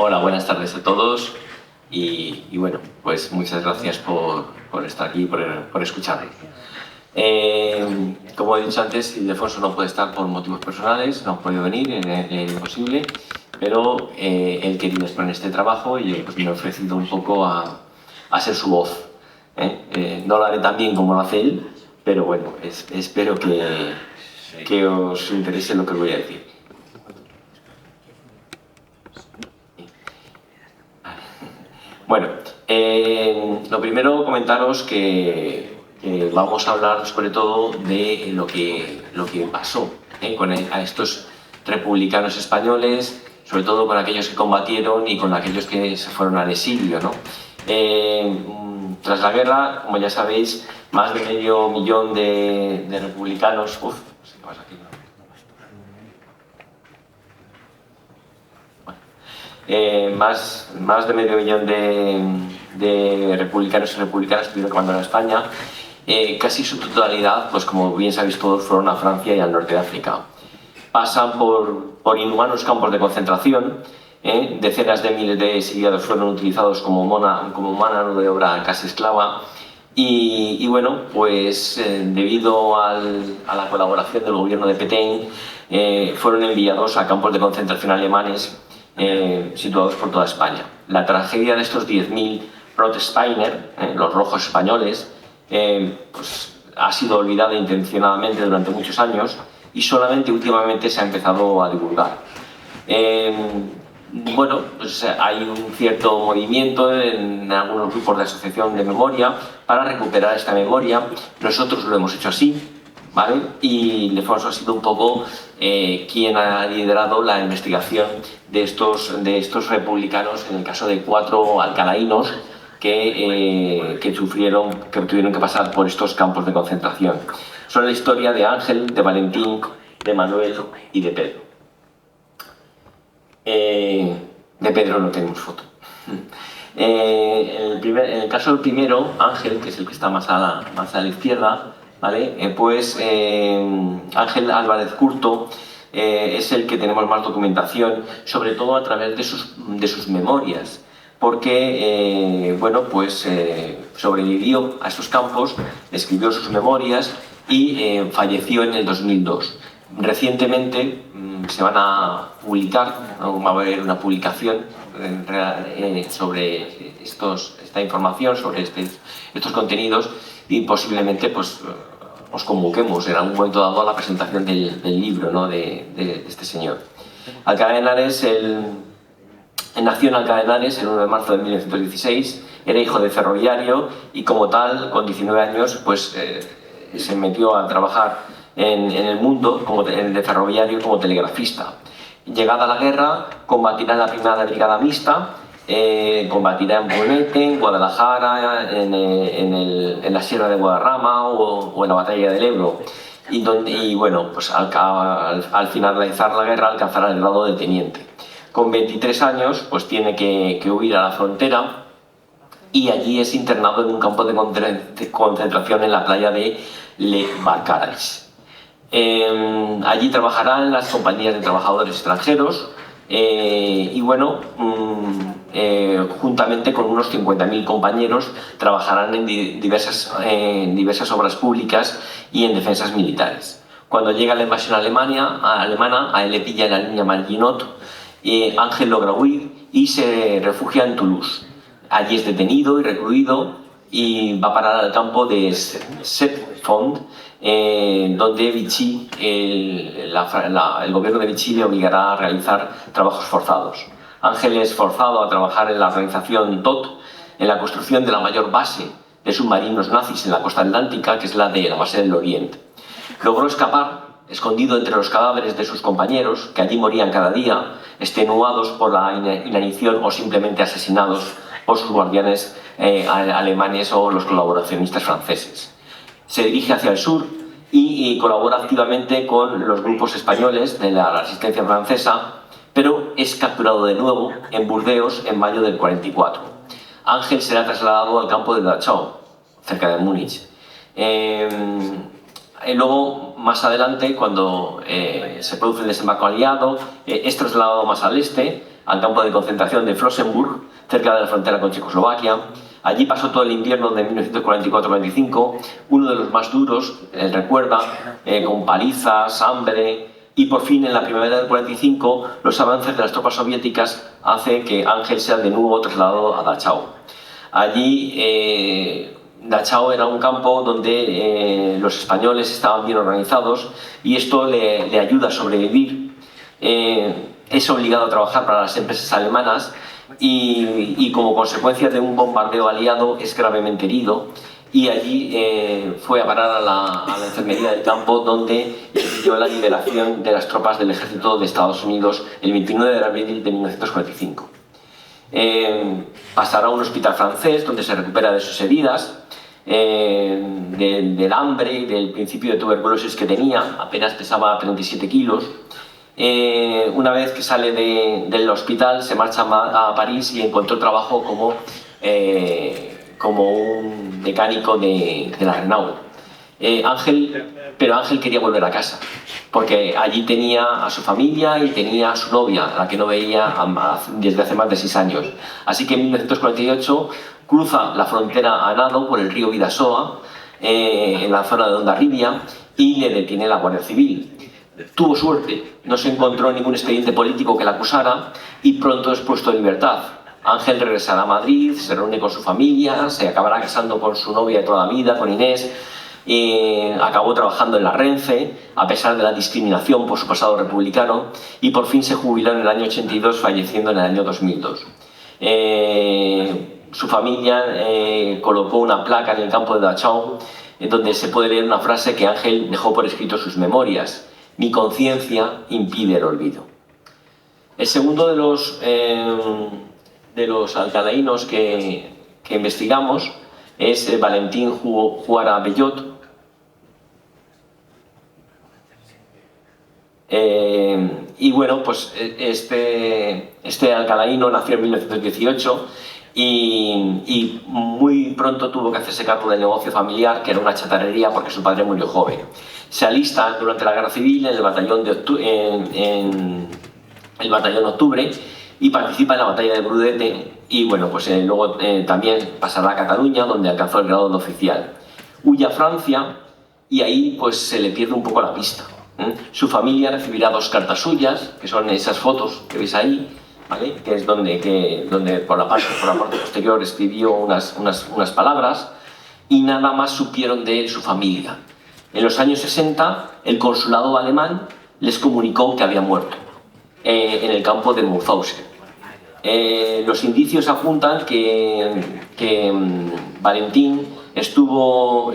Hola, buenas tardes a todos y bueno, pues muchas gracias por estar aquí, por escucharme. Como he dicho antes, Ildefonso no puede estar por motivos personales, no ha podido venir, es imposible, pero él quería estar en este trabajo y pues, me he ofrecido un poco a ser su voz. No lo haré tan bien como lo hace él, pero bueno, espero que os interese lo que os voy a decir. Bueno, lo primero comentaros que vamos a hablar sobre todo de lo que pasó a estos republicanos españoles, sobre todo con aquellos que combatieron y con aquellos que se fueron al exilio, ¿no? Tras la guerra, como ya sabéis, más de medio millón de republicanos... Uf, no sé qué pasa aquí, ¿no? Más de medio millón de republicanos y republicanas tuvieron que abandonar España. Casi su totalidad, pues como bien sabéis todos, fueron a Francia y al norte de África. Pasan por inhumanos campos de concentración. Decenas de miles de exiliados fueron utilizados como mano de obra casi esclava. Y bueno, pues debido a la colaboración del gobierno de Petain, fueron enviados a campos de concentración alemanes situados por toda España. La tragedia de estos 10.000 Rotspiener, los rojos españoles, pues ha sido olvidada intencionadamente durante muchos años y solamente últimamente se ha empezado a divulgar. Bueno, pues hay un cierto movimiento en algunos grupos de asociación de memoria para recuperar esta memoria. Nosotros lo hemos hecho así, ¿vale? Y Ildefonso ha sido un poco quien ha liderado la investigación de estos republicanos, en el caso de 4 alcalainos que tuvieron que pasar por estos campos de concentración. Son la historia de Ángel, de Valentín, de Manuel y de Pedro. De Pedro no tenemos foto. En el caso del primero, Ángel, que es el que está más a la izquierda, ¿vale? Ángel Álvarez Curto es el que tenemos más documentación, sobre todo a través de sus memorias, porque bueno, pues sobrevivió a esos campos, escribió sus memorias y falleció en el 2002. Recientemente se van a publicar, va a haber una publicación sobre esta información, sobre estos contenidos, y posiblemente pues, os convoquemos en algún momento dado a la presentación del libro, ¿no? de este señor. Alcalá de Henares, nació en Alcalá de Henares el 1 de marzo de 1916, era hijo de ferroviario y como tal, con 19 años, pues se metió a trabajar en el mundo de ferroviario como telegrafista. Llegada la guerra, combatirá en la primera brigada mixta, combatirá en Bonete, en Guadalajara, en la Sierra de Guadarrama o en la Batalla del Ebro. Y bueno, pues al finalizar la guerra alcanzará el grado de teniente. Con 23 años, pues tiene que huir a la frontera y allí es internado en un campo de concentración en la playa de Le Barcarès. Allí trabajará en las compañías de trabajadores extranjeros y bueno, juntamente con unos 50.000 compañeros trabajarán en diversas obras públicas y en defensas militares. Cuando llega la invasión alemana, a él le pilla en la línea Maginot, Ángel logra huir y se refugia en Toulouse. Allí es detenido y recluido y va a parar al campo de Septfond, donde Vichy, el gobierno de Vichy le obligará a realizar trabajos forzados. Ángel es forzado a trabajar en la organización TOT, en la construcción de la mayor base de submarinos nazis en la costa atlántica, que es la base del Oriente. Logró escapar, escondido entre los cadáveres de sus compañeros, que allí morían cada día, extenuados por la inanición o simplemente asesinados por sus guardianes alemanes o los colaboracionistas franceses. Se dirige hacia el sur y colabora activamente con los grupos españoles de la resistencia francesa, pero es capturado de nuevo en Burdeos en mayo del 44. Ángel será trasladado al campo de Dachau, cerca de Múnich. Luego, más adelante, cuando se produce el desembarco aliado, es trasladado más al este, al campo de concentración de Flossenbürg, cerca de la frontera con Checoslovaquia. Allí pasó todo el invierno de 1944-45, uno de los más duros, él recuerda, con palizas, hambre, y por fin en la primavera del 45 los avances de las tropas soviéticas hacen que Ángel sea de nuevo trasladado a Dachau. Allí Dachau era un campo donde los españoles estaban bien organizados y esto le ayuda a sobrevivir. Es obligado a trabajar para las empresas alemanas y como consecuencia de un bombardeo aliado es gravemente herido y allí fue a parar a la enfermería del campo, donde pidió la liberación de las tropas del ejército de Estados Unidos el 29 de abril de 1945. Pasará a un hospital francés donde se recupera de sus heridas, del hambre y del principio de tuberculosis que tenía, apenas pesaba 37 kilos. Una vez que sale del hospital se marcha a París y encontró trabajo como un mecánico de la Renault. Pero Ángel quería volver a casa, porque allí tenía a su familia y tenía a su novia, a la que no veía desde hace más de 6 años. Así que en 1948 cruza la frontera a nado por el río Bidasoa, en la zona de Hondarribia, y le detiene la Guardia Civil. Tuvo suerte, no se encontró ningún expediente político que la acusara y pronto es puesto en libertad. Ángel regresará a Madrid, se reúne con su familia, se acabará casando con su novia de toda la vida, con Inés. Acabó trabajando en la Renfe, a pesar de la discriminación por su pasado republicano, y por fin se jubiló en el año 82, falleciendo en el año 2002. Su familia colocó una placa en el campo de Dachau, donde se puede leer una frase que Ángel dejó por escrito en sus memorias: mi conciencia impide el olvido. El segundo de los alcalainos que investigamos es Valentín Juara Bellot. Y bueno, pues este alcalaíno nació en 1918 y muy pronto tuvo que hacerse cargo del negocio familiar, que era una chatarrería, porque su padre murió joven. Se alista durante la Guerra Civil en el batallón Octubre y participa en la batalla de Brudete y bueno, pues luego también pasará a Cataluña, donde alcanzó el grado de oficial. Huye a Francia y ahí pues se le pierde un poco la pista. Su familia recibirá 2 cartas suyas, que son esas fotos que veis ahí, ¿vale? Que es donde por la parte posterior escribió unas palabras, y nada más supieron de él su familia. En los años 60 el consulado alemán les comunicó que había muerto en el campo de Mauthausen. Los indicios apuntan que Valentín estuvo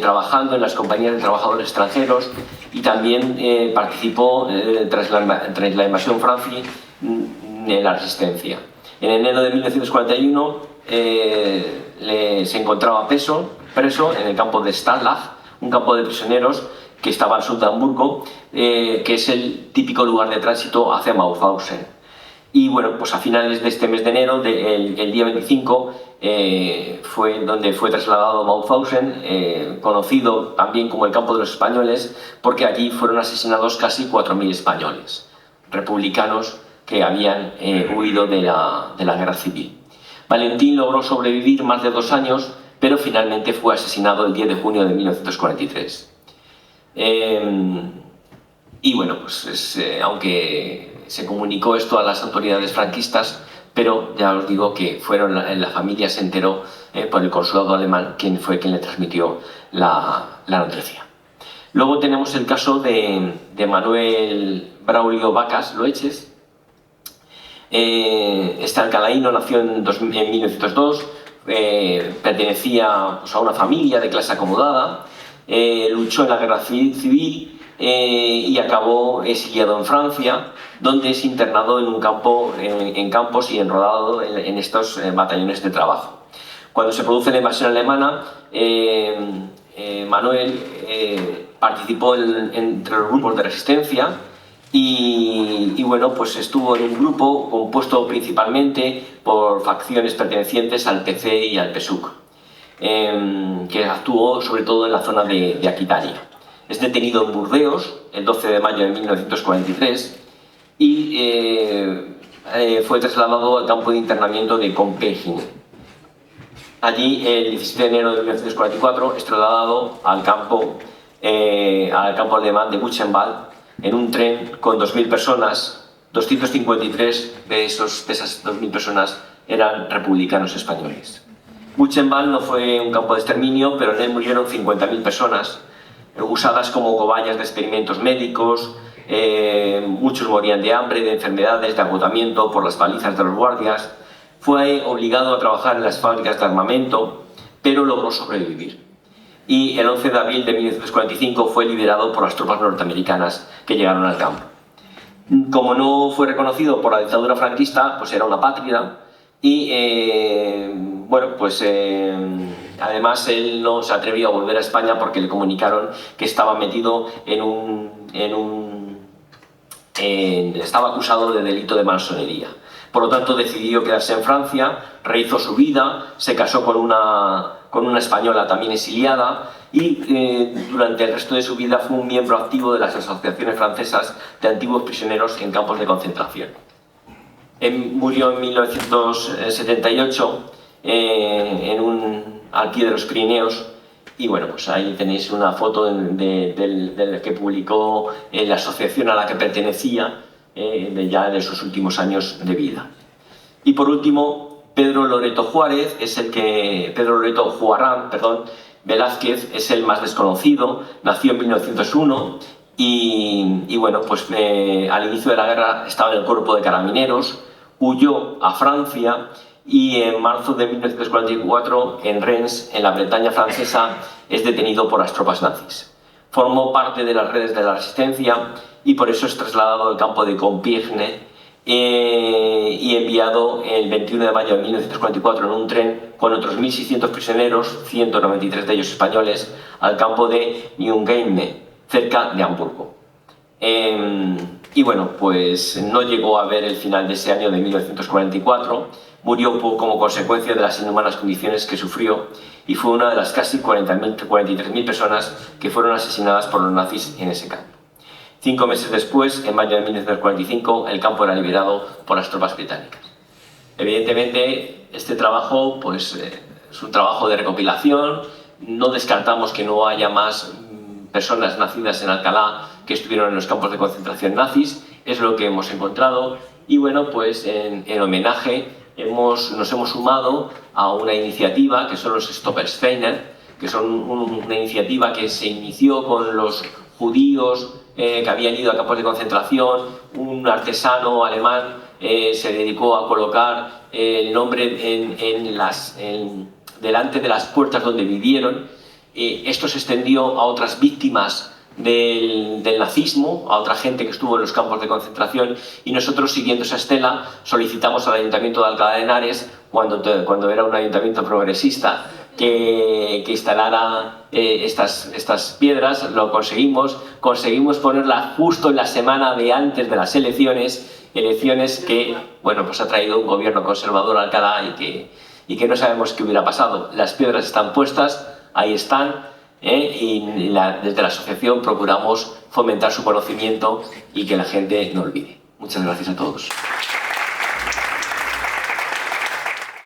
trabajando en las compañías de trabajadores extranjeros y también participó tras la invasión francesa en la resistencia. En enero de 1941 se encontraba preso en el campo de Stalag, un campo de prisioneros que estaba al sur de Hamburgo, que es el típico lugar de tránsito hacia Mauthausen. Y bueno, pues a finales de este mes de enero, el día 25, fue donde fue trasladado a Mauthausen, conocido también como el campo de los españoles, porque allí fueron asesinados casi 4.000 españoles, republicanos que habían huido de la Guerra Civil. Valentín logró sobrevivir más de 2 años, pero finalmente fue asesinado el 10 de junio de 1943. Y bueno, pues aunque se comunicó esto a las autoridades franquistas, pero ya os digo que la familia se enteró por el consulado alemán, quien fue quien le transmitió la noticia. Luego tenemos el caso de Manuel Braulio Vacas Loeches. Este alcalaíno nació en 1902, pertenecía pues, a una familia de clase acomodada, luchó en la Guerra Civil y acabó exiliado en Francia, donde es internado en campos y enrolado en estos batallones de trabajo. Cuando se produce la invasión alemana, Manuel participó entre los grupos de resistencia y bueno, pues estuvo en un grupo compuesto principalmente por facciones pertenecientes al PC y al PSUC, que actuó sobre todo en la zona de Aquitania. Es detenido en Burdeos el 12 de mayo de 1943 y fue trasladado al campo de internamiento de Compiègne. Allí, el 17 de enero de 1944, es trasladado al campo alemán de Buchenwald en un tren con 2.000 personas. 253 de esas 2.000 personas eran republicanos españoles. Buchenwald no fue un campo de exterminio, pero en él murieron 50.000 personas, usadas como cobayas de experimentos médicos. Muchos morían de hambre, de enfermedades, de agotamiento por las palizas de los guardias. Fue obligado a trabajar en las fábricas de armamento, pero logró sobrevivir. Y el 11 de abril de 1945 fue liberado por las tropas norteamericanas que llegaron al campo. Como no fue reconocido por la dictadura franquista, pues era una apátrida y, además él no se atrevió a volver a España porque le comunicaron que estaba metido estaba acusado de delito de masonería. Por lo tanto, decidió quedarse en Francia, rehizo su vida, se casó con una española también exiliada y durante el resto de su vida fue un miembro activo de las asociaciones francesas de antiguos prisioneros en campos de concentración. Murió en 1978 al pie de los Pirineos y bueno, pues ahí tenéis una foto del que publicó la asociación a la que pertenecía de sus últimos años de vida. Y por último, Pedro Loreto Juarán Velázquez es el más desconocido. Nació en 1901 y bueno, pues al inicio de la guerra estaba en el cuerpo de carabineros, huyó a Francia y en marzo de 1944 en Rennes, en la Bretaña francesa, es detenido por las tropas nazis. Formó parte de las redes de la resistencia y por eso es trasladado al campo de Compiègne y enviado el 21 de mayo de 1944 en un tren con otros 1.600 prisioneros, 193 de ellos españoles, al campo de Neuengamme, cerca de Hamburgo. Y bueno, pues no llegó a ver el final de ese año de 1944, murió como consecuencia de las inhumanas condiciones que sufrió y fue una de las casi 43.000 personas que fueron asesinadas por los nazis en ese campo. 5 meses después, en mayo de 1945, el campo era liberado por las tropas británicas. Evidentemente, este trabajo pues, es un trabajo de recopilación. No descartamos que no haya más personas nacidas en Alcalá que estuvieron en los campos de concentración nazis. Es lo que hemos encontrado. Y bueno, pues en homenaje nos hemos sumado a una iniciativa que son los Stoppersvereine, que son una iniciativa que se inició con los judíos que habían ido a campos de concentración. Un artesano alemán se dedicó a colocar el nombre delante de las puertas donde vivieron. Esto se extendió a otras víctimas del nazismo, a otra gente que estuvo en los campos de concentración, y nosotros, siguiendo esa estela, solicitamos al Ayuntamiento de Alcalá de Henares, cuando era un ayuntamiento progresista, que instalara estas piedras. Lo conseguimos ponerlas justo en la semana de antes de las elecciones que, bueno, pues ha traído un gobierno conservador a Alcalá y que no sabemos qué hubiera pasado. Las piedras están puestas, ahí están, y desde la asociación procuramos fomentar su conocimiento y que la gente no olvide. Muchas gracias a todos.